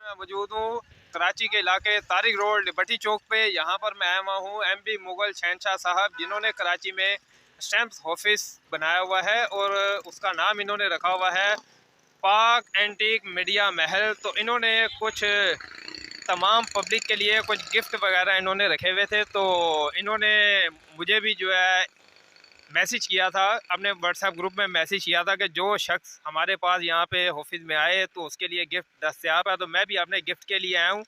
मैं मौजूद हूँ कराची के इलाके तारिक रोड लिबर्टी चौक पे। यहाँ पर मैं आया हुआ हूँ एमपी मुगल शहनशाह साहब, जिन्होंने कराची में स्टैम्प ऑफिस बनाया हुआ है और उसका नाम इन्होंने रखा हुआ है पाक एंटीक मीडिया महल। तो इन्होंने कुछ तमाम पब्लिक के लिए कुछ गिफ्ट वगैरह इन्होंने रखे हुए थे। तो इन्होंने मुझे भी जो है मैसेज किया था, अपने व्हाट्सएप ग्रुप में मैसेज किया था कि जो शख्स हमारे पास यहाँ पे ऑफिस में आए तो उसके लिए गिफ्ट दस्तयाब है। तो मैं भी अपने गिफ्ट के लिए आया हूँ,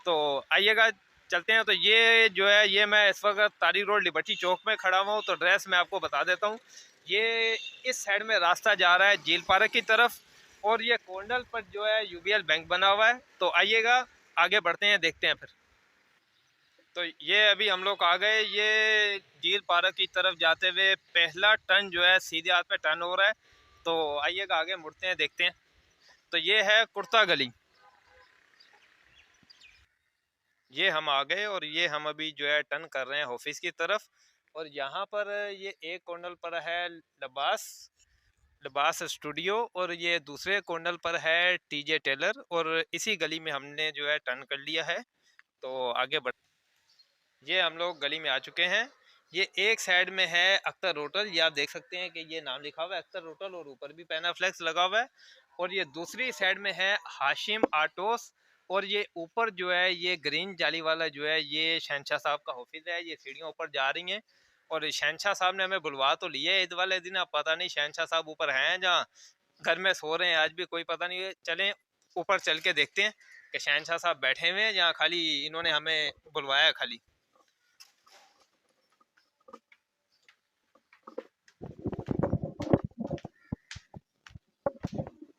तो आइएगा चलते हैं। तो ये जो है, ये मैं इस वक्त तारिक रोड लिबर्टी चौक में खड़ा हुआ हूँ। तो ड्रेस मैं आपको बता देता हूँ। ये इस साइड में रास्ता जा रहा है झील पार्क की तरफ, और ये कॉर्नर पर जो है यूबीएल बैंक बना हुआ है। तो आइएगा आगे बढ़ते हैं, देखते हैं फिर। तो ये अभी हम लोग आ गए, ये झील पार्क की तरफ जाते हुए पहला टर्न जो है सीधे हाथ पे टर्न हो रहा है। तो आइएगा आगे मुड़ते हैं, देखते हैं। तो ये है कुर्ता गली, ये हम आ गए और ये हम अभी जो है टर्न कर रहे हैं ऑफिस की तरफ। और यहाँ पर ये एक कॉर्नर पर है लिबास लिबास स्टूडियो, और ये दूसरे कॉर्नर पर है टीजे टेलर, और इसी गली में हमने जो है टर्न कर लिया है। तो आगे बढ़, ये हम लोग गली में आ चुके हैं। ये एक साइड में है अख्तर होटल, ये आप देख सकते हैं कि ये नाम लिखा हुआ है अख्तर होटल, और ऊपर भी पैनाफ्लेक्स लगा हुआ है। और ये दूसरी साइड में है हाशिम आटोस, और ये ऊपर जो है ये ग्रीन जाली वाला जो है ये शहनशाह साहब का ऑफिस है। ये सीढ़ियाँ ऊपर जा रही हैं, और शहनशाह साहब ने हमें बुलवा तो लिए ईद वाले दिन, अब पता नहीं शहनशाह साहब ऊपर हैं जहाँ घर में सो रहे हैं आज भी, कोई पता नहीं है। चलें ऊपर चल के देखते हैं कि शहनशाह साहब बैठे हुए हैं जहाँ खाली इन्होंने हमें बुलवाया खाली।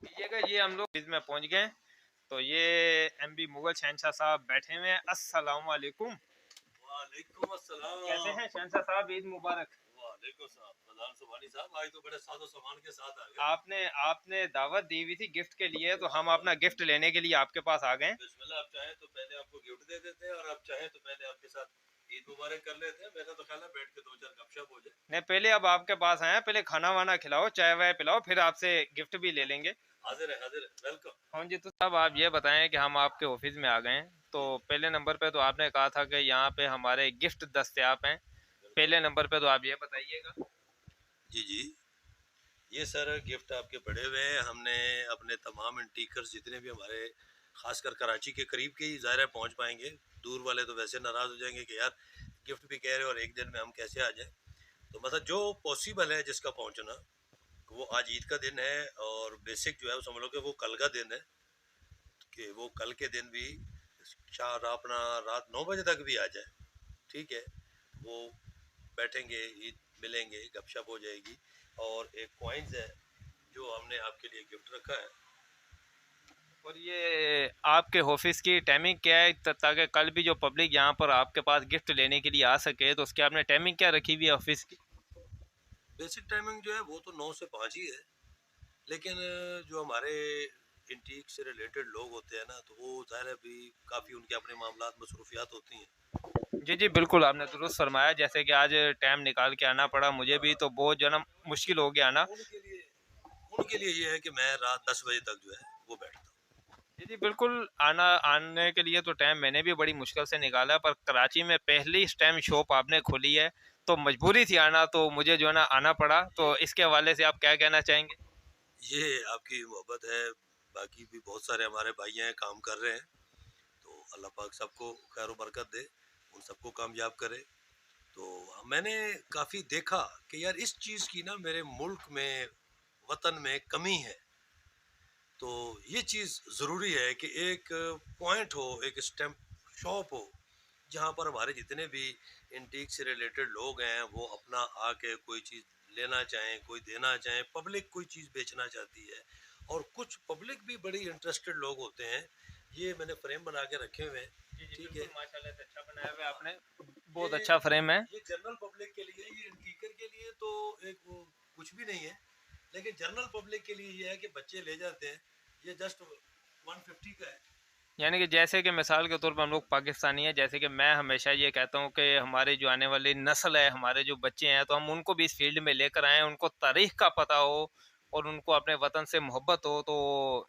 लीजिएगा, ये हम लोग इसमें पहुंच गए। तो ये एमपी मुगल शहनशाह साहब बैठे हुए हैं। अस्सलाम वालेकुम। वालेकुम अस्सलाम। कैसे हैं शहनशाह साहब, ईद मुबारक। वालेकुम सलाम। प्रधान सुबानी साहब आज तो बड़े सादो सामान के साथ आ गए। आपने आपने दावत दी हुई थी गिफ्ट के लिए, तो हम अपना गिफ्ट लेने के लिए आपके पास आ गए। बिस्मिल्लाह, आप चाहें तो पहले आपको गिफ्ट दे देते हैं और आप चाहें तो पहले आपके साथ ईद मुबारक कर लेते हैं। मेरा तो ख्याल है बैठ के दो चार गपशप हो जाए। नहीं, पहले अब आपके पास आए, पहले खाना वाना खिलाओ, चाय वाय पिलाओ, फिर आपसे गिफ्ट भी ले लेंगे। हाजिर है, वेलकम। हाँ जी। तो साहब आप ये बताएं कि हम आपके ऑफिस में आ गए हैं। तो जी पहले नंबर पे तो आपने कहा था कि यहाँ पे हमारे गिफ्ट दस्तयाब हैं। बिल्कुल। पहले नंबर पे तो आप ये बताइएगा। जी जी, ये सर गिफ्ट आपके पड़े हुए हैं। हमने अपने तमाम एंटीकर्स जितने भी हमारे, खासकर कराची के करीब के ही ज़ाहिर है पहुँच पाएंगे। दूर वाले तो वैसे नाराज़ हो जाएंगे कि यार गिफ्ट भी कह रहे हो और एक दिन में हम कैसे आ जाए। तो मतलब जो पॉसिबल है जिसका पहुँचना, वो आज ईद का दिन है और बेसिक जो है वो समझ लो कि वो कल का दिन है, कि वो कल के दिन भी चार अपना रात 9 बजे तक भी आ जाए, ठीक है। वो बैठेंगे, ईद मिलेंगे, गपशप हो जाएगी। और एक कॉइन्स है जो हमने आपके लिए गिफ्ट रखा है। और ये आपके ऑफिस की टाइमिंग क्या है, ताकि कल भी जो पब्लिक यहाँ पर आपके पास गिफ्ट लेने के लिए आ सके, तो उसकी आपने टाइमिंग क्या रखी हुई है ऑफिस की? बेसिक टाइमिंग जो है वो तो 9 से 5 ही है, लेकिन जो हमारे इंटीक से रिलेटेड लोग होते हैं ना, तो वो ज़ाहिर है भी काफ़ी उनके अपने मामलात मसरूफियात होती हैं। जी जी बिल्कुल, आपने दुरुस्त फरमाया। जैसे कि आज टाइम निकाल के आना पड़ा मुझे भी, तो बहुत जो है ना मुश्किल हो गया आना। उनके लिए उनके लिए ये है कि मैं रात 10 बजे तक जो है वो बैठता हूँ। जी जी बिल्कुल, आने के लिए तो टाइम मैंने भी बड़ी मुश्किल से निकाला, पर कराची में पहली इस टाइम शॉप आपने खोली है, तो मजबूरी थी आना, तो मुझे जो है ना आना पड़ा। तो इसके हवाले से आप क्या कहना चाहेंगे? ये आपकी मोहब्बत है। बाकी भी बहुत सारे हमारे भाई हैं काम कर रहे हैं, तो अल्लाह पाक सबको खैर बरकत दे, उन सबको कामयाब करे। तो मैंने काफ़ी देखा कि यार इस चीज़ की ना मेरे मुल्क में, वतन में कमी है। तो ये चीज़ ज़रूरी है कि एक पॉइंट हो, एक स्टैम्प शॉप हो, जहाँ पर हमारे जितने भी इंटीक से रिलेटेड लोग हैं वो अपना आके कोई चीज़ लेना चाहें, कोई देना चाहें। पब्लिक कोई चीज़ बेचना चाहती है और कुछ पब्लिक भी बड़ी इंटरेस्टेड लोग होते हैं। ये मैंने फ्रेम बना के रखे हुए हैं, जी जी ठीक है। बिल्कुल, माशाल्लाह से अच्छा बनाया हुआ है हाँ, आपने, ये बहुत अच्छा फ्रेम है। ये जनरल पब्लिक के लिए, ये इंटीकर के लिए तो एक वो कुछ भी नहीं है, लेकिन जनरल पब्लिक के लिए ये है कि बच्चे ले जाते हैं। ये जस्ट 150 का है। यानी कि जैसे कि मिसाल के तौर पर हम लोग पाकिस्तानी हैं, जैसे कि मैं हमेशा ये कहता हूँ कि हमारे जो आने वाली नस्ल है, हमारे जो बच्चे हैं, तो हम उनको भी इस फील्ड में लेकर आएँ, उनको तारीख का पता हो और उनको अपने वतन से मोहब्बत हो। तो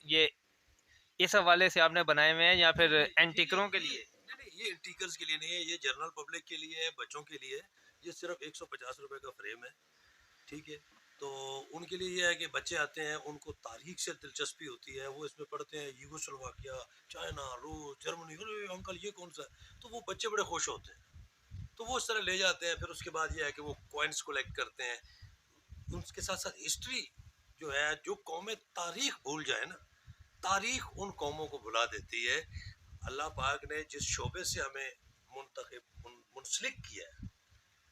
इस हवाले से आपने बनाए हुए हैं या फिर एंटीकरों के लिए? नहीं नहीं, ये टीकर्स के लिए नहीं है, ये जनरल पब्लिक के लिए है, बच्चों के लिए है। ये सिर्फ 150 रुपए का फ्रेम है, ठीक है। तो उनके लिए ये है कि बच्चे आते हैं, उनको तारीख से दिलचस्पी होती है, वो इसमें पढ़ते हैं यूगोस्लोवाकिया, चाइना, रूस, जर्मनी, अरे अंकल ये कौन सा है, तो वो बच्चे बड़े खुश होते हैं। तो वो इस तरह ले जाते हैं। फिर उसके बाद ये है कि वो कॉइन्स कलेक्ट करते हैं। उसके साथ साथ हिस्ट्री जो है, जो कौमें तारीख भूल जाए ना, तारीख उन कौमों को भुला देती है। अल्लाह पाक ने जिस शोबे से हमें मुंसलिक किया है,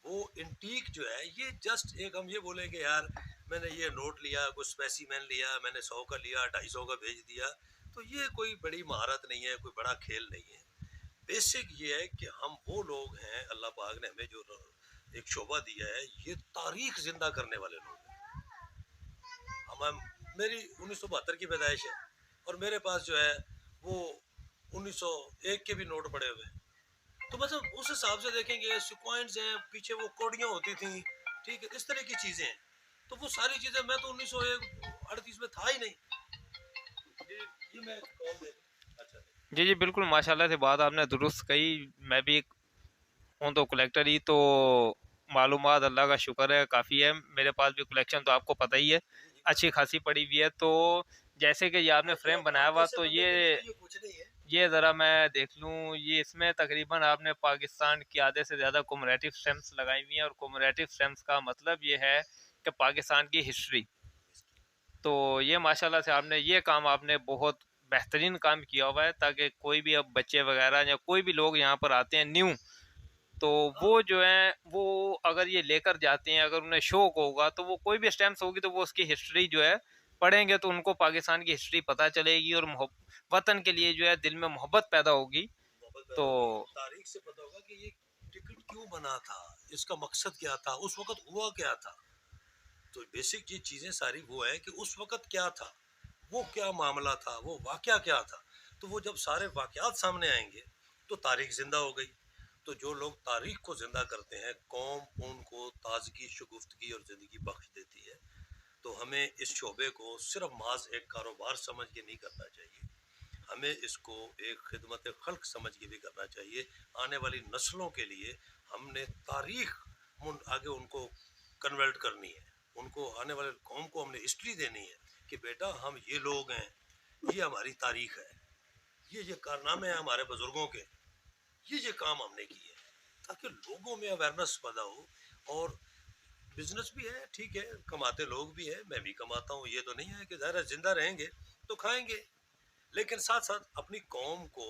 वो इंटीक जो है, ये जस्ट एक, हम ये बोले कि यार मैंने ये नोट लिया, कुछ स्पेसिमेन लिया, मैंने 100 का लिया, 250 का भेज दिया, तो ये कोई बड़ी महारत नहीं है, कोई बड़ा खेल नहीं है। बेसिक ये है कि हम वो लोग हैं, अल्लाह पाक ने हमें जो एक शोबा दिया है, ये तारीख जिंदा करने वाले लोग हैं। हम मेरी 1972 की पैदाइश है, और मेरे पास जो है वो 1901 के भी नोट पड़े हुए हैं। तो मतलब उस हिसाब से देखेंगे, सिक्वेंस हैं, पीछे वो कोडियां होती थी, ठीक है, इस तरह की चीजें हैं। तो वो सारी चीजें, मैं तो 1938 में था ही नहीं। ये मैं कॉल दे अच्छा। जी जी बिल्कुल, माशाल्लाह से बात आपने दुरुस्त कही। मैं भी हूँ तो कलेक्टर ही, तो मालूमात अल्लाह का शुक्र है काफ़ी है। मेरे पास भी कलेक्शन तो आपको पता ही है, अच्छी खासी पड़ी हुई है। तो जैसे कि ये आपने फ्रेम बनाया हुआ, तो ये ज़रा मैं देख लूँ, ये इसमें तकरीबन आपने पाकिस्तान की आधे से ज़्यादा कोमरेटिव स्टैम्प्स लगाई हुई हैं। और कोमरेटिव स्टैम्प्स का मतलब ये है कि पाकिस्तान की हिस्ट्री। तो ये माशाल्लाह से आपने ये काम आपने बहुत बेहतरीन काम किया हुआ है, ताकि कोई भी अब बच्चे वगैरह या कोई भी लोग यहाँ पर आते हैं न्यू, तो वो जो है वो अगर ये लेकर जाते हैं, अगर उन्हें शौक होगा, तो वो कोई भी स्टैम्प्स होगी तो वो उसकी हिस्ट्री जो है पढ़ेंगे, तो उनको पाकिस्तान की हिस्ट्री पता चलेगी और वतन के लिए जो है दिल में मोहब्बत पैदा होगी। तो तारीख से पता होगा कि ये टिकट क्यों बना था, इसका मकसद क्या था, उस वक्त हुआ क्या था। तो बेसिक ये चीजें सारी वो है कि उस वक्त क्या था, वो क्या मामला था, वो वाकया क्या था। तो वो जब सारे वाकयात सामने आएंगे तो तारीख जिंदा हो गई। तो जो लोग तारीख को जिंदा करते हैं, कौम उनको ताजगी, शगुफ्तगी और जिंदगी बख्श देती है। तो हमें इस शोबे को सिर्फ माज एक कारोबार समझ के नहीं करना चाहिए, हमें इसको एक खिदमत खल्क समझ के भी करना चाहिए। आने वाली नस्लों के लिए हमने तारीख आगे उनको कन्वर्ट करनी है, उनको आने वाले कौम को हमने हिस्ट्री देनी है कि बेटा हम ये लोग हैं, ये हमारी तारीख है, ये कारनामे हैं हमारे बुजुर्गों के, ये काम हमने किए, ताकि लोगों में अवेयरनेस पैदा हो। और बिजनेस भी है, ठीक है, कमाते लोग भी है, मैं भी कमाता हूँ, ये तो नहीं है कि ज़रा जिंदा रहेंगे तो खाएंगे, लेकिन साथ साथ अपनी कौम को,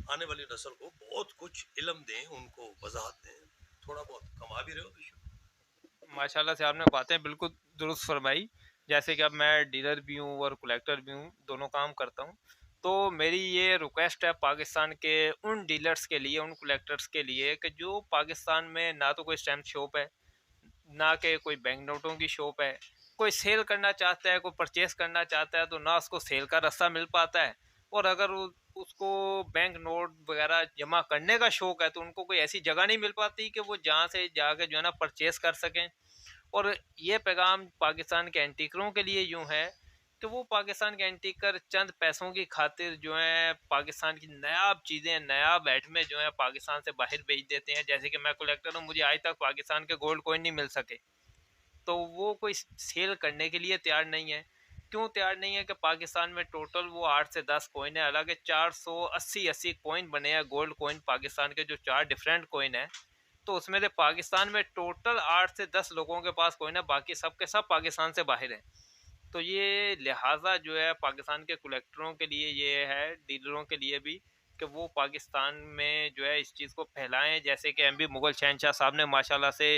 आने वाली नस्ल को बहुत कुछ इल्म दें, उनको वजाहत दें। थोड़ा बहुत कमा भी रहे हो तो माशाल्लाह से आपने बातें बिल्कुल दुरुस्त फरमाई। जैसे कि अब मैं डीलर भी हूँ और कलेक्टर भी हूँ, दोनों काम करता हूँ। तो मेरी ये रिक्वेस्ट है पाकिस्तान के उन डीलर्स के लिए, उन कलेक्टर्स के लिए, कि जो पाकिस्तान में ना तो कोई स्टैम्प शॉप है, ना कि कोई बैंक नोटों की शॉप है, कोई सेल करना चाहता है, कोई परचेस करना चाहता है, तो ना उसको सेल का रास्ता मिल पाता है। और अगर उसको बैंक नोट वगैरह जमा करने का शौक है, तो उनको कोई ऐसी जगह नहीं मिल पाती कि वो जहाँ से जाके जो है ना परचेस कर सकें। और ये पैगाम पाकिस्तान के एंटीकरों के लिए यूँ है कि वो पाकिस्तान के एंटीकर चंद पैसों की खातिर जो है पाकिस्तान की नायाब चीज़ें नायाब आइटमें जो है पाकिस्तान से बाहर भेज देते हैं। जैसे कि मैं कलेक्टर हूँ, मुझे आज तक पाकिस्तान के गोल्ड कॉइन नहीं मिल सके, तो वो कोई सेल करने के लिए तैयार नहीं है। क्यों तैयार नहीं है? कि पाकिस्तान में टोटल वो 8 से 10 कॉइन है, हालांकि 480 कॉइन बने हैं गोल्ड कॉइन पाकिस्तान के, जो 4 डिफरेंट कॉइन है। तो उसमें से पाकिस्तान में टोटल 8 से 10 लोगों के पास कॉइन है, बाकी सब के सब पाकिस्तान से बाहर है। तो ये लिहाजा जो है पाकिस्तान के कलेक्टरों के लिए ये है, डीलरों के लिए भी, कि वो पाकिस्तान में जो है इस चीज़ को फैलाएं। जैसे कि एमबी मुगल शहनशाह साहब ने माशाल्लाह से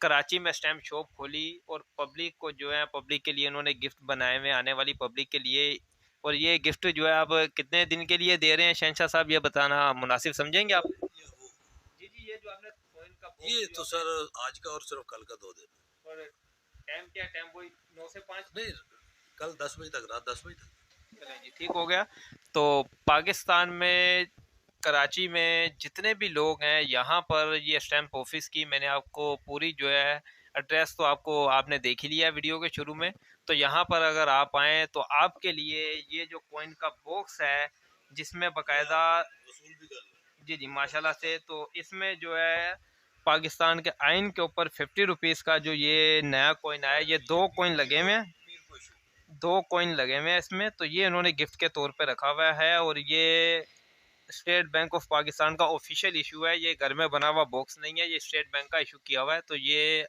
कराची में स्टैम्प शॉप खोली, और पब्लिक को जो है, पब्लिक के लिए उन्होंने गिफ्ट बनाए हुए आने वाली पब्लिक के लिए। और ये गिफ्ट जो है आप कितने दिन के लिए दे रहे हैं शहनशाह साहब, ये बताना मुनासिब समझेंगे आप? जी जी, ये जो आपने कॉइन का ये तो सर आज का और सिर्फ कल का 2 दिन। और टाइम क्या, टाइम वही 9 से 5? नहीं, कल 10 बजे तक, रात 10 बजे तक। चलें जी, ठीक हो गया। तो पाकिस्तान में कराची में जितने भी लोग हैं, यहाँ पर ये स्टैम्प ऑफिस की मैंने आपको पूरी जो है एड्रेस तो आपको आपने देख ही लिया वीडियो के शुरू में। तो यहाँ पर अगर आप आएँ तो आपके लिए ये जो कॉइन का बॉक्स है जिसमें बाकायदा वसूल भी कर लो। जी, जी, माशाल्लाह से, तो इसमें जो है पाकिस्तान के आइन के ऊपर 50 रुपीज़ का जो ये नया कॉइन आया, ये 2 कॉइन लगे हुए हैं, पीर को इशू। 2 कॉइन लगे हुए हैं इसमें, तो ये इन्होंने गिफ्ट के तौर पे रखा हुआ है और ये स्टेट बैंक ऑफ पाकिस्तान का ऑफिशियल इशू है, ये घर में बना हुआ बॉक्स नहीं है, ये स्टेट बैंक का इशू किया हुआ है, तो ये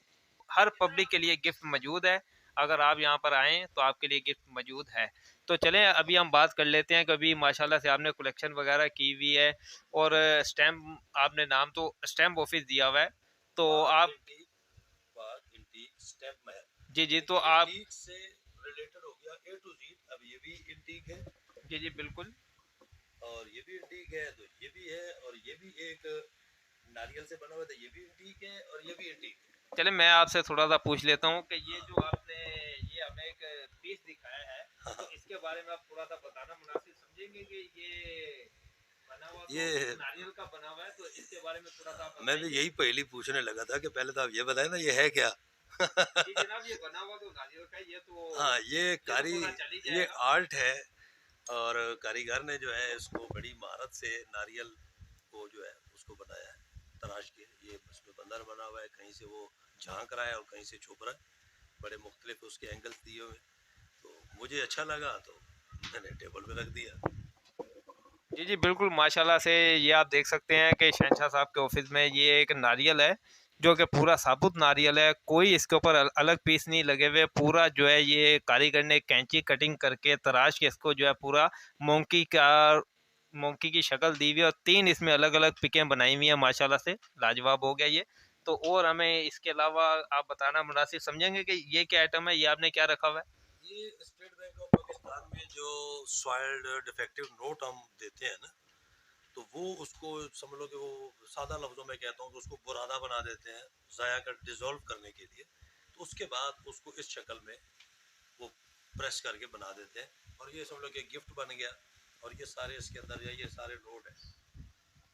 हर पब्लिक के लिए गिफ्ट मौजूद है। अगर आप यहाँ पर आएँ तो आपके लिए गिफ्ट मौजूद है। तो चलें अभी हम बात कर लेते हैं कि अभी माशाल्लाह से आपने कलेक्शन वगैरह की हुई है और स्टैम्प आपने नाम तो स्टैम्प ऑफिस दिया हुआ है, तो आप इंटीक स्टेप महल। जी, जी, तो देखिए आप इंटीक से रिलेटेड हो गया ए टू जेड। अब ये भी इंटीक है जी, जी, बिल्कुल। और ये भी इंटीक है, तो ये भी है, और ये भी एक नारियल से बना हुआ था, ये भी इंटीक है और ये भी इंटीक है। चले मैं आपसे थोड़ा सा पूछ लेता हूँ कि ये जो आपने ये हमें एक पीस दिखाया है, तो इसके बारे में आप थोड़ा सा बताना मुनासिब समझेंगे कि ये बना हुआ तो ये नारियल का बना हुआ है, तो इसके बारे में थोड़ा सा आप मैं भी बताएंगे। यही पहली पूछने लगा था कि पहले तो आप ये बताएं ना ये है क्या। जी जनाब, ये बना हुआ तो नारियल का, हाँ ये तो पता चल ही ये जाएगा। आर्ट है और कारीगर ने जो है इसको बड़ी महारत से नारियल को जो है उसको बनाया है तराश के। ये उसमें बंदर बना हुआ है, कहीं से वो झांक रहा है और कहीं से छुप रहा है, बड़े मुख्तलिफ उसके एंगल्स दिए हुए। तो मुझे अच्छा लगा तो मैंने टेबल पे रख दिया। जी, जी, बिल्कुल माशाल्लाह से ये आप देख सकते हैं कि शहनशाह साहब के ऑफिस में ये एक नारियल है जो कि पूरा साबुत नारियल है, कोई इसके ऊपर अलग पीस नहीं लगे हुए, पूरा जो है ये कारीगर ने कैंची कटिंग करके तराश के इसको जो है पूरा मोंकी का मोंकी की शक्ल दी हुई है और 3 इसमें अलग अलग पिकें बनाई हुई हैं, माशाल्लाह से लाजवाब हो गया ये। तो और हमें इसके अलावा आप बताना मुनासिब समझेंगे कि ये क्या आइटम है, ये आपने क्या रखा हुआ है। ये स्टेट बैंक ऑफ पाकिस्तान में जो सॉइल्ड डिफेक्टिव नोट हम देते हैं ना, तो वो उसको समझ लो कि वो सादा लफ्जों में कहता हूँ तो उसको बुरादा बना देते हैं ज़ाया कर डिज़ोल्व करने के लिए। तो उसके बाद उसको इस शक्ल में वो प्रेस करके बना देते हैं और ये समझ लो कि गिफ्ट बन गया। और ये सारे इसके अंदर ये सारे नोट हैं।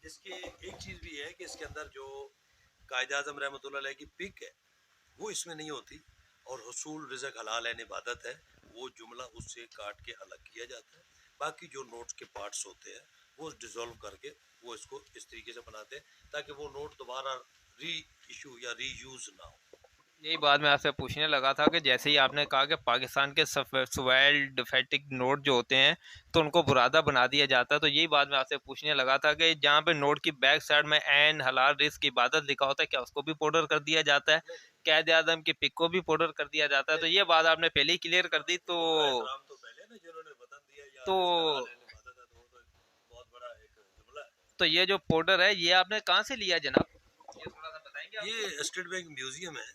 इसके एक चीज़ भी है कि इसके अंदर जो कायद आज़म रहमतुल्लाह अलैह की पिक है वो इसमें नहीं होती, और हुसूल रिज़्क़ हलाल है इबादत है वो जुमला उससे काट के अलग किया जाता है। बाकी जो नोट्स के पार्ट्स होते हैं वो डिज़ोल्व करके वो इसको इस तरीके से बनाते हैं ताकि वो नोट दोबारा री इशू या री यूज़ ना हो। यही बात मैं आपसे पूछने लगा था कि जैसे ही आपने कहा कि पाकिस्तान के सवेल डिफेक्टिक नोट जो होते हैं तो उनको बुरादा बना दिया जाता है, तो यही बात मैं आपसे पूछने लगा था कि जहाँ पे नोट की बैक साइड में एन हलाल रिस्क की इबादत लिखा होता है, क्या उसको भी पाउडर कर दिया जाता है, कैद आजम की पिक को भी पाउडर कर दिया जाता है, तो ये बात आपने पहले ही क्लियर कर दी। तो एहतराम तो पहले ना जिन्होंने वतन दिया या तो रिज़्क़ हलाल है इबादत है, तो वो तो बहुत बड़ा एक जुमला है। तो ये जो पाउडर है ये आपने कहाँ से लिया जनाब, ये थोड़ा सा बताएंगे आप। ये स्टेट बैंक म्यूजियम है,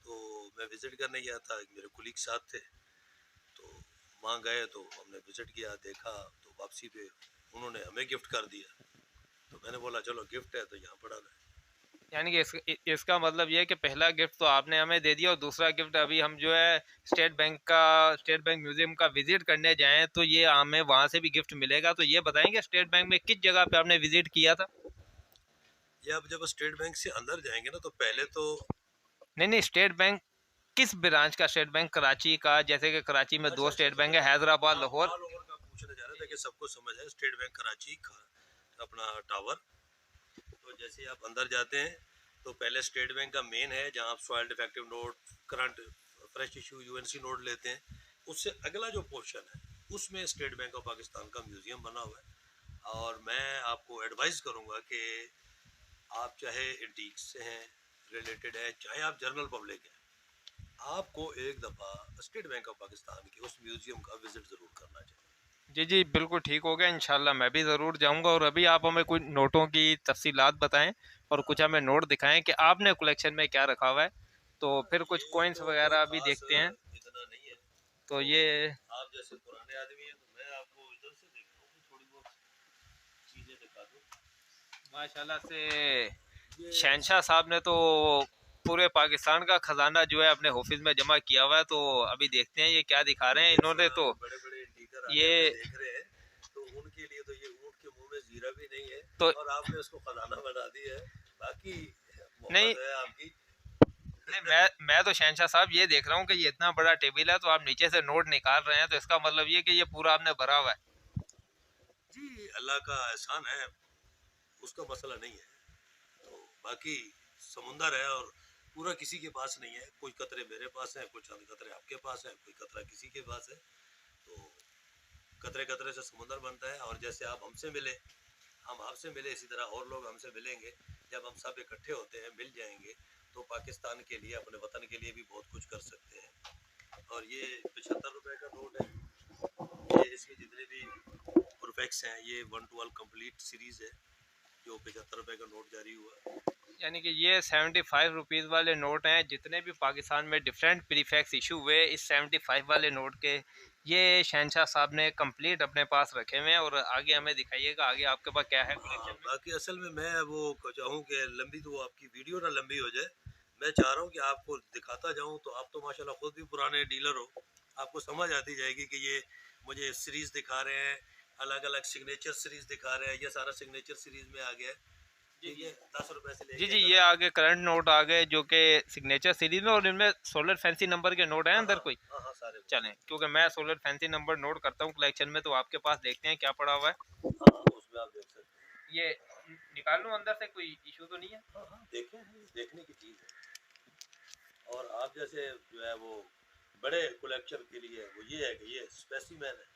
तो मैं विजिट करने गया था, मेरे कुलीग साथ थे, तो वहाँ गए तो हमने विजिट किया, देखा, तो वापसी पे उन्होंने हमें गिफ्ट कर दिया। तो मैंने बोला चलो गिफ्ट है तो यहाँ पड़ा रहे। यानी कि इसका मतलब ये है कि पहला गिफ्ट तो आपने हमें दे दिया और दूसरा गिफ्ट अभी हम जो है स्टेट बैंक म्यूजियम का विजिट करने जाएं तो ये हमें वहां से भी गिफ्ट मिलेगा, तो ये बताएंगे स्टेट बैंक में किस जगह पे आपने विजिट किया था। ये आप जब स्टेट बैंक से अंदर जाएंगे ना तो पहले तो नहीं, नहीं, स्टेट बैंक किस ब्रांच का, स्टेट बैंक कराची का, जैसे कि कराची में अच्छा 2 अच्छा स्टेट अच्छा बैंक है, हैदराबाद, हाँ लाहौर। ऑल ओवर का पूछने जा रहा था कि सबको समझ है स्टेट बैंक कराची का अपना टावर। तो जैसे आप अंदर जाते हैं तो पहले स्टेट बैंक का मेन है जहाँ आप soil defective note current fresh issue UNC note लेते हैं। उससे अगला जो पोर्शन है उसमें स्टेट बैंक ऑफ पाकिस्तान का म्यूजियम बना हुआ है। और मैं आपको एडवाइस करूंगा कि आप चाहे इंटीक से हैं रिलेटेड है चाहे आप जनरल पब्लिक हैं, आपको एक दफ़ा स्टेट बैंक ऑफ पाकिस्तान के उस म्यूजियम का विजिट ज़रूर करना चाहिए। जी, जी, बिल्कुल ठीक हो गया, इंशाल्लाह मैं भी ज़रूर जाऊंगा। और अभी आप हमें कुछ नोटों की तफसीलात बताएं और कुछ हमें नोट दिखाएं कि आपने कलेक्शन में क्या रखा हुआ है, तो फिर कुछ ये कॉइन्स तो कोई वगैरह भी खास देखते हैं। इतना नहीं है, तो तो ये आप जैसे पुराने आदमी हैं तो मैं आपको इधर से देखता हूँ थोड़ी बहुत चीज़ें दिखा दूँ। माशाल्लाह से ये शहनशाह साहब ने तो पूरे पाकिस्तान का खजाना जो है अपने ऑफिस में जमा किया हुआ है, तो अभी देखते हैं ये क्या दिखा रहे हैं इन्होंने। तो बड़े बड़े इंडिकर आगे ये हमें देख रहे हैं, तो उनके लिए तो ये ऊँट के मुंह में जीरा भी नहीं है तो और आपने उसको खजाना बना दिया है। बाकी नहीं, मोहब्बत है आपकी। नहीं, मैं तो शहनशाह साहब ये देख रहा हूँ कि ये इतना बड़ा टेबल है, तो आप नीचे से नोट निकाल रहे हैं, तो इसका मतलब ये कि ये पूरा आपने भरा हुआ है। जी, अल्लाह का एहसान है, उसका मसला नहीं है। तो बाकी समुंदर है और पूरा किसी के पास नहीं है। कोई कतरे मेरे पास है, कुछ चंद कतरे आपके पास है, कोई कतरा किसी के पास है। तो कतरे कतरे से समुंदर बनता है। और जैसे आप हमसे मिले, हम आपसे मिले, इसी तरह और लोग हमसे मिलेंगे। जब हम सब इकट्ठे होते हैं, मिल जाएंगे, तो पाकिस्तान के लिए, अपने वतन के लिए भी बहुत कुछ कर सकते हैं। और ये 75 रुपए का नोट है। ये इसके जितने भी प्रोफेक्ट्स हैं, ये 112 कंप्लीट सीरीज है, जो 75 रुपए का नोट जारी हुआ। यानी कि ये 75 रुपीज़ वाले नोट हैं। जितने भी पाकिस्तान में डिफरेंट प्रीफेक्स इशू हुए इस 75 वाले नोट के, ये शहनशाह साहब ने कंप्लीट अपने पास रखे हुए हैं। और आगे हमें दिखाइएगा, आगे आपके पास क्या है हाँ, कलेक्शन में। बाकी असल में मैं वो चाहूँ कि लंबी तो आपकी वीडियो ना लंबी हो जाए। मैं चाह रहा हूँ कि आपको दिखाता जाऊँ, तो आप तो माशाल्लाह खुद भी पुराने डीलर हो, आपको समझ आती जाएगी कि ये मुझे सीरीज दिखा रहे हैं, अलग अलग सिग्नेचर सीरीज दिखा रहे हैं। ये सारा सिग्नेचर सीरीज में आ गया है। जी ये 10 रुपए से जी लेके जी, ये आगे करंट नोट आ गए जो कि सिग्नेचर सीरीज में, और इनमें सोलर फैंसी नंबर के नोट हैं हाँ अंदर हाँ कोई। हाँ हाँ, सारे चलें, क्योंकि मैं सोलर फैंसी नंबर नोट करता हूँ कलेक्शन में, तो आपके पास देखते हैं क्या पड़ा हुआ है। हाँ हाँ, उसमें आप देख सकते हैं। ये निकाल लूँ अंदर से, कोई इशू तो नहीं है? हाँ हाँ, देखें, देखने की चीज़ है। और आप जैसे जो है वो बड़े कलेक्शन के लिए वो ये है कि ये स्पेसिमेन है।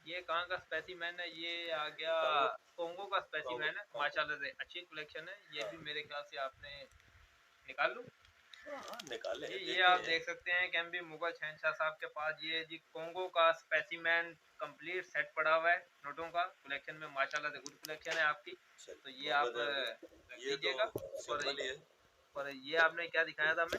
ये कहाँ का स्पेसिमेन है? ये आ गया कांगो, कोंगो का कांगो, स्पेसिमेन है। कांगो। माशाल्लाह से अच्छी कलेक्शन है। ये हाँ भी मेरे ख्याल से आपने निकाल लूँ। हाँ हाँ, निकाले जी, हैं, ये देखे आप हैं। देख सकते हैं कि एमबी मुगल शहनशाह साहब के पास ये जी कोंगो का स्पेसिमेन कंप्लीट सेट पड़ा हुआ है नोटों का। कलेक्शन में माशाल्लाह से गुड कलेक्शन है आपकी। चल, तो ये मोहब्बत आप है रख आपकी। ये तो लीजिएगा। और सिंपल ही है। ये आपने क्या दिखाया था हमें?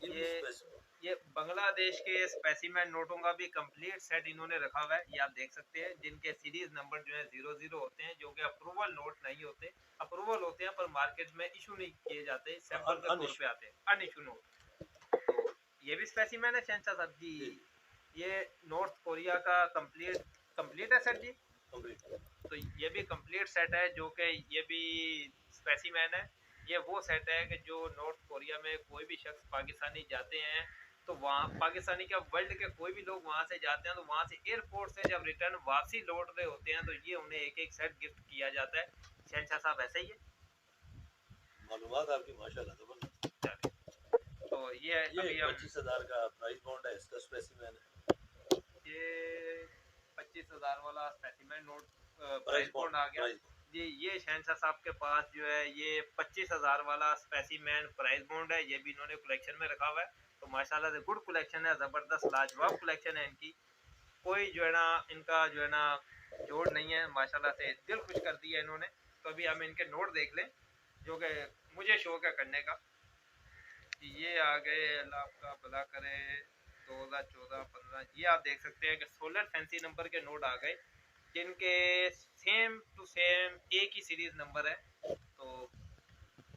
ये भी ये स्पेसिमेन। ये बांग्लादेश के स्पेसिमेन नोटों का भी कंप्लीट सेट इन्होंने रखा हुआ है। ये आप देख सकते हैं, जिनके सीरीज नंबर जो है 00 होते हैं, जो कि अप्रूवल नोट नहीं होते। अप्रूवल होते हैं पर मार्केट में इशू नहीं किए जाते, सैंपल के तौर पे अनइश्यू। आते हैं, अन इशू नोट। तो ये भी स्पेसिमेन है शहनशाह साहब जी। जी, ये नॉर्थ कोरिया का कंप्लीट कंप्लीट है सर जी। कंप्लीट। तो ये भी कंप्लीट सेट है, जो कि ये भी स्पेसिमेन है। ये वो सेट है कि जो नॉर्थ कोरिया में कोई भी शख्स पाकिस्तानी जाते हैं, तो वहाँ पाकिस्तानी क्या वर्ल्ड के कोई भी लोग वहाँ से जाते हैं, तो वहाँ से एयरपोर्ट से जब रिटर्न वापसी लौट रहे होते हैं, तो ये उन्हें एक एक सेट गिफ्ट किया जाता है। शहनशाह साहब ऐसा ही है। मालूमात आपकी माशाल्लाह जबरदस्त। चलिए, तो ये ये अभी हम 25,000 का प्राइस बॉन्ड है, इसका स्पेसिमेन है। ये 25,000 वाला specimen note price price bond, bond आ गया। Price bond. जी, ये शहनशाह साहब के पास जो है ये 25,000 वाला स्पेसिमेन प्राइस बॉन्ड है। ये भी इन्होंने कलेक्शन में रखा हुआ है। तो माशाल्लाह से गुड कलेक्शन है, ज़बरदस्त लाजवाब कलेक्शन है इनकी। कोई जो है ना, इनका जो है ना जोड़ नहीं है। माशाल्लाह से दिल खुश कर दिया इन्होंने। तो अभी हम इनके नोट देख लें, जो कि मुझे शौक है करने का। ये आ गए, अल्लाह आपका भला करे। 2014-15, ये आप देख सकते हैं कि सोलर फैंसी नंबर के नोट आ गए, जिनके सेम टू सेम एक ही सीरीज नंबर है। तो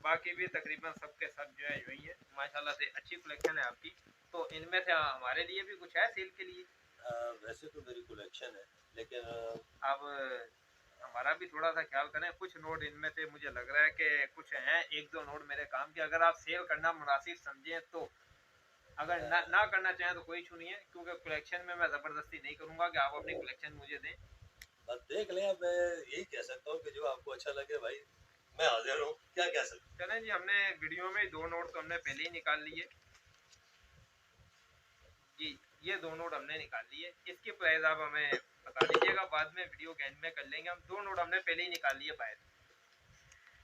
बाकी भी तकरीबन सबके सब जो है यही है। माशाल्लाह से अच्छी कलेक्शन है आपकी। तो इनमें से हमारे लिए भी कुछ है सेल के लिए? वैसे तो मेरी कलेक्शन है, लेकिन अब हमारा भी थोड़ा सा ख्याल करें। कुछ नोट इनमें से मुझे लग रहा है कि कुछ हैं, एक दो नोट मेरे काम के, अगर आप सेल करना मुनासिब समझें तो। अगर ना करना चाहें तो कोई इशू नहीं है, क्योंकि कलेक्शन में मैं ज़बरदस्ती नहीं करूँगा कि आप अपनी कलेक्शन मुझे दें। बस देख लें। अब मैं यही कह सकता हूँ कि जो आपको अच्छा लगे भाई, मैं हाजिर हूँ। क्या कह सकते चलें जी, हमने वीडियो में दो नोट तो हमने पहले ही निकाल लिए जी। ये दो नोट हमने निकाल लिए, इसकी प्राइस आप हमें बता दीजिएगा, बाद में वीडियो के एंड में कर लेंगे। हम दो नोट हमने पहले ही निकाल लिए बाहर।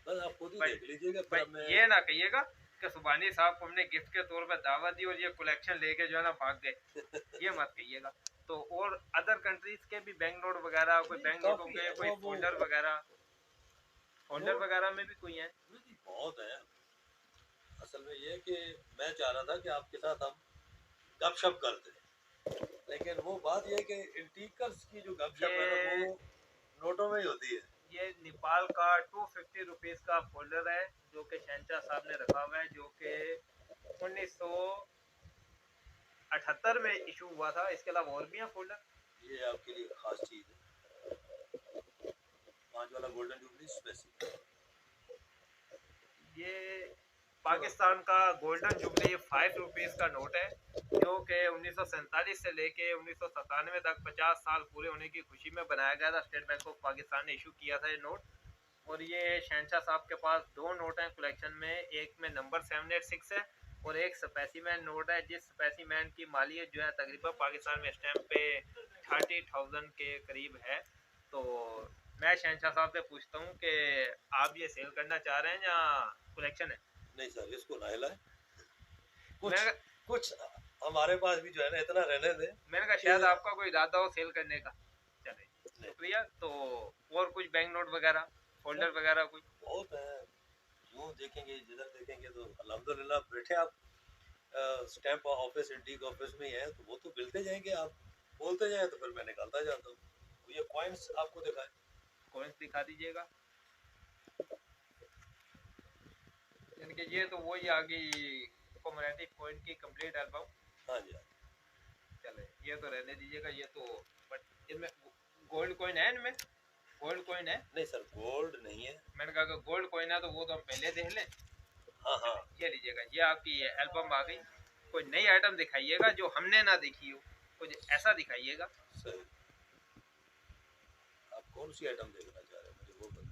बस आप खुद ही भाई देख लीजिएगा, फिर भाई, अब मैं। ये ना कहिएगा कि सुबानी साहब को हमने गिफ्ट के तौर पर दावत दी और ये कलेक्शन लेके जो है ना भाग गए। ये मत कहिएगा। तो और अदर कंट्रीज के भी बैंक नोट वगैरह, कोई नहीं, बैंक नोटों काफ़ी के है कोई वो फोल्डर वगैरह, फोल्डर नोट। वगैरह में भी कोई है? नहीं, बहुत है। असल में ये है कि मैं चाह रहा था कि आपके साथ हम गपशप करते हैं, लेकिन वो बात ये है कि इंटीकर्स की जो गपशप है ना, वो ये नोटों में ही होती है। ये नेपाल का 250 रुपीज़ का फोल्डर है, जो कि शहनशाह साहब ने रखा हुआ है, जो कि 1978 में इशू हुआ था। इसके अलावा और भी हैं फोल्डर। ये आपके लिए खास चीज़ है। 5 वाला गोल्डन जुबली स्पेसिफिक। ये पाकिस्तान का गोल्डन जुबली 5 रुपीज़ का नोट है, जो कि 1947 से लेके 1997 तक 50 साल पूरे होने की खुशी में बनाया गया था। स्टेट बैंक ऑफ पाकिस्तान ने इशू किया था ये नोट। और ये शहनशाह साहब के पास 2 नोट हैं कलेक्शन में, एक में नंबर 786 है और एक स्पेसिमैन नोट है, जिस स्पेसिमैन की मालियत जो है तकरीबन पाकिस्तान में स्टैम्प पे 30,000 के करीब है। तो मैं शहनशाह साहब से पूछता हूँ कि आप ये सेल करना चाह रहे हैं या कलेक्शन है? नहीं सर, इसको ना हिलाएं। कुछ मैं कुछ हमारे पास भी जो है ना इतना रहने दे। मैंने कहा शायद आपका कोई इरादा हो सेल करने का। चले शुक्रिया। तो और कुछ बैंक नोट वगैरह, फोल्डर वगैरह कुछ? बहुत है, यूँ देखेंगे जिधर देखेंगे तो अल्हम्दुलिल्लाह बैठे आप स्टैम्प ऑफिस एंटीक ऑफिस में ही है, तो वो तो मिलते जाएंगे, आप बोलते जाए तो फिर मैं निकालता जाता हूँ। तो ये कॉइन्स आपको दिखाए, कॉइन्स दिखा दीजिएगा। यानी कि ये तो वही आ गई कॉमेमोरेटिव कॉइन की कंप्लीट एल्बम। हाँ जी। चले ये तो रहने दीजिएगा। ये तो बट इनमें गोल्ड कॉइन है, इनमें गोल्ड कॉइन है? नहीं सर, गोल्ड नहीं है। मैंने कहा अगर गोल्ड कॉइन है तो वो तो हम पहले देख लें। हाँ हाँ, ये लीजिएगा, ये आपकी एल्बम आ गई। कोई नई आइटम दिखाइएगा जो हमने ना देखी हो, कुछ ऐसा दिखाइएगा। सही। आप कौन सी आइटम देखना चाह रहे हैं मुझे वो बताइए।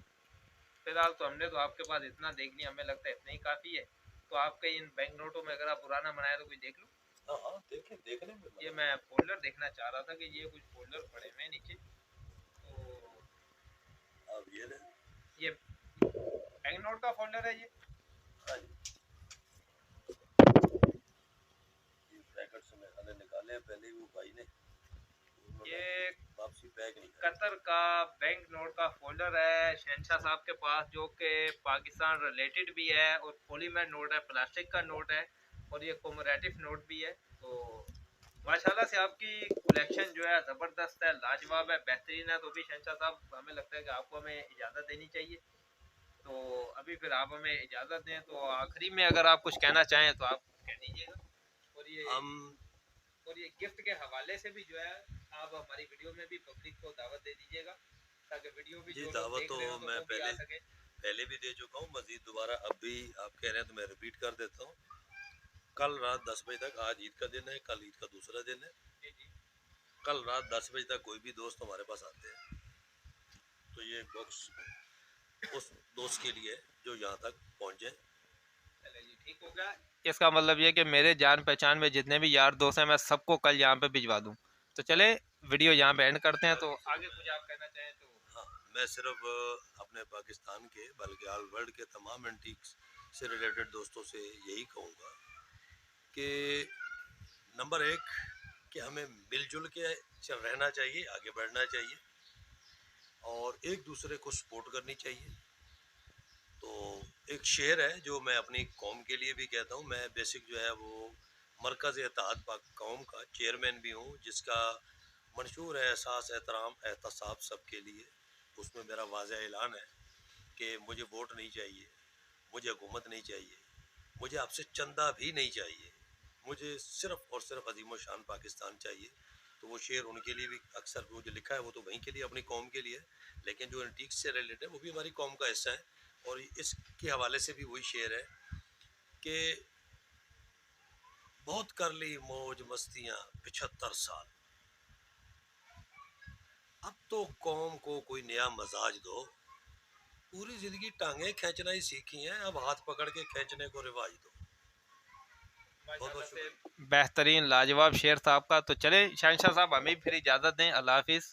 फिलहाल तो हमने तो आपके पास इतना देख लिया, हमें लगता है इतना ही काफ़ी है। तो आपके इन बैंक नोटों में अगर आप पुराना बनाए तो कुछ देख लो। हाँ हाँ, देखें, देखने में। ये मैं फोल्डर देखना चाह रहा था कि ये कुछ फोल्डर पड़े हुए नीचे। तो अब ये बैंक नोट का फोल्डर है ये। हाँ जी, ये ब्रैकेट्स में हमने निकाले हैं पहले ही वो भाई ने, ये वापसी बैग नहीं कतर का बैंक नोट का फोल्डर है शहनशाह साहब के पास, जो कि पाकिस्तान रिलेटेड भी है और पॉलीमर नोट है, प्लास्टिक का नोट है और ये कोमोरेटिव नोट भी है। तो माशाल्लाह से आपकी कलेक्शन जो है ज़बरदस्त है, लाजवाब है, बेहतरीन है। तो भी शहनशाह साहब हमें लगता है कि आपको हमें इजाज़त देनी चाहिए। तो अभी फिर आप हमें इजाज़त दें तो आखिरी में अगर आप कुछ कहना चाहें तो आप कह दीजिएगा। और ये गिफ्ट के हवाले से भी जो है आप हमारी वीडियो में भी पब्लिक को दावत दे दीजिएगा, ताकि वीडियो भी जो लोग देख रहे हो तो मैं वो भी आ सके। पहले भी दे चुका हूँ, मजीद दोबारा अब भी आप कह रहे हैं तो मैं रिपीट कर देता हूँ। कल रात 10 बजे तक, आज ईद का दिन है, कल ईद का दूसरा दिन है, जी जी। कल रात 10 बजे तक कोई भी दोस्त हमारे पास आते हैं तो ये बॉक्स उस दोस्त के लिए जो यहाँ तक पहुँचे। चले जी, ठीक हो गया। इसका मतलब ये कि मेरे जान पहचान में जितने भी यार दोस्त हैं मैं सबको कल यहाँ पे भिजवा दूँ। तो चले वीडियो यहाँ पे एंड करते हैं। तो आगे कुछ आप कहना चाहें तो? हाँ, मैं सिर्फ अपने पाकिस्तान के बल्कि ऑल वर्ल्ड के तमाम एंटीक्स से रिलेटेड दोस्तों से यही कहूँगा कि नंबर 1 कि हमें मिलजुल के रहना चाहिए, आगे बढ़ना चाहिए और एक दूसरे को सपोर्ट करनी चाहिए। तो एक शेर है जो मैं अपनी कौम के लिए भी कहता हूँ, मैं बेसिक जो है वो मरकज़ इत्तेहाद पाक कौम का चेयरमैन भी हूँ, जिसका मंशूर है एहसास एहतराम एहतसाब सबके लिए। उसमें मेरा वाज़ेह ऐलान है कि मुझे वोट नहीं चाहिए, मुझे हुकूमत नहीं चाहिए, मुझे आपसे चंदा भी नहीं चाहिए, मुझे सिर्फ़ और सिर्फ अज़ीम शान पाकिस्तान चाहिए। तो वो शेर उनके लिए भी अक्सर वो जो लिखा है वो तो वहीं के लिए, अपनी कौम के लिए, लेकिन जो एंटीक्स से रिलेटेड है वो भी हमारी कौम का हिस्सा है। और इसके हवाले से भी वही शेर है कि बहुत कर ली मौज मस्तियाँ 75 साल, अब तो कौम को कोई नया मजाज दो, पूरी जिंदगी टांगे खींचना ही सीखी हैं, अब हाथ पकड़ के खींचने को रिवाज दो। बेहतरीन लाजवाब शेर था आपका। तो चले शहनशाह साहब हमें फिर इजाज़त दें, अल्लाह हाफिज़।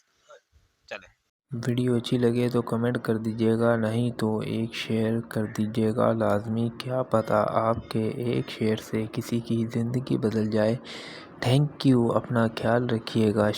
चले। वीडियो अच्छी लगे तो कमेंट कर दीजिएगा, नहीं तो एक शेयर कर दीजिएगा लाजमी। क्या पता आपके एक शेयर से किसी की ज़िंदगी बदल जाए। थैंक यू, अपना ख्याल रखिएगा।